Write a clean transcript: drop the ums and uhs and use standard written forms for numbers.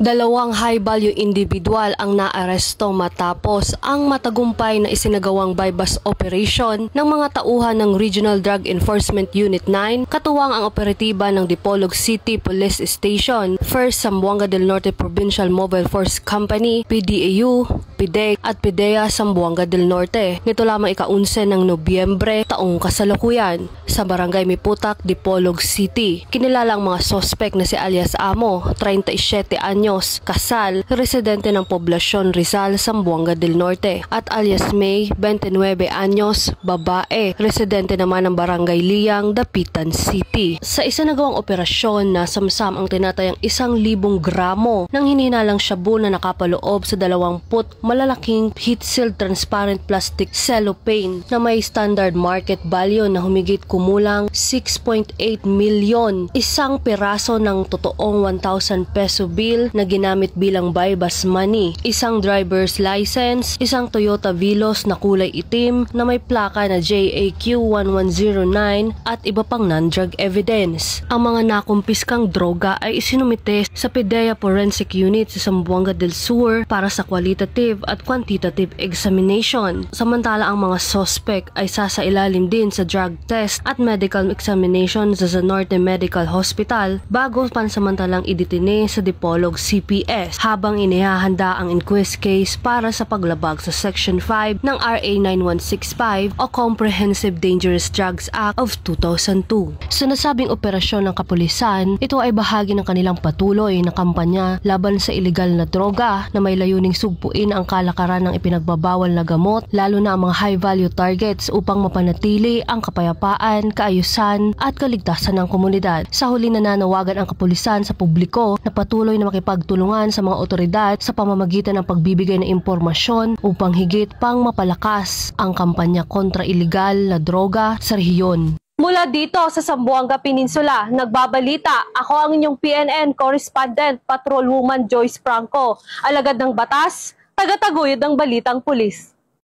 Dalawang high-value individual ang naaresto matapos ang matagumpay na isinagawang bypass operation ng mga tauhan ng Regional Drug Enforcement Unit 9 katuwang ang operatiba ng Dipolog City Police Station, 1st Zamboanga del Norte Provincial Mobile Force Company, PDAU, PIDEC at PIDEA Zamboanga del Norte. Nito lamang ika-11 ng Nobyembre taong kasalukuyan sa Barangay Miputak, Dipolog City. Kinilala ang mga sospek na si alias Amo, 37 anyos, kasal, residente ng poblasyon Rizal, Zamboanga del Norte, at alias May, 29 anyos, babae, residente naman ng Barangay Liang, Dapitan City. Sa isinagawang operasyon, nasamsam ang tinatayang 1,000 gramo ng hinihinalang shabu na nakapaloob sa 20 malalaking heat-sealed transparent plastic cellophane na may standard market value na humigit kumulang 6.8 milyon. Isang piraso ng totoong 1,000 peso bill na ginamit bilang bypass money, isang driver's license, isang Toyota Vilos na kulay itim na may plaka na JAQ 1109 at iba pang non-drug evidence. Ang mga nakumpiskang droga ay isinumite sa PIDEA Forensic Unit sa Zamboanga del Sur para sa qualitative at quantitative examination. Samantala ang mga suspect ay sasailalim din sa drug test at medical examination sa Zanorte Medical Hospital bago pansamantalang idetine sa Dipolog CPS habang inihahanda ang inquest case para sa paglabag sa Section 5 ng RA 9165 o Comprehensive Dangerous Drugs Act of 2002. Sa nasabing operasyon ng kapulisan, ito ay bahagi ng kanilang patuloy na kampanya laban sa iligal na droga na may layuning sugpuin ang kalakaran ng ipinagbabawal na gamot, lalo na ang mga high-value targets upang mapanatili ang kapayapaan, kaayusan at kaligtasan ng komunidad. Sa huli, nananawagan ang kapulisan sa publiko na patuloy na makipagtulungan sa mga otoridad sa pamamagitan ng pagbibigay ng impormasyon upang higit pang mapalakas ang kampanya kontra iligal na droga sa rehiyon. Mula dito sa Zamboanga Peninsula, nagbabalita ako ang inyong PNN correspondent, Patrolwoman Joyce Franco, alagad ng batas, tagataguyod ng balitang pulis.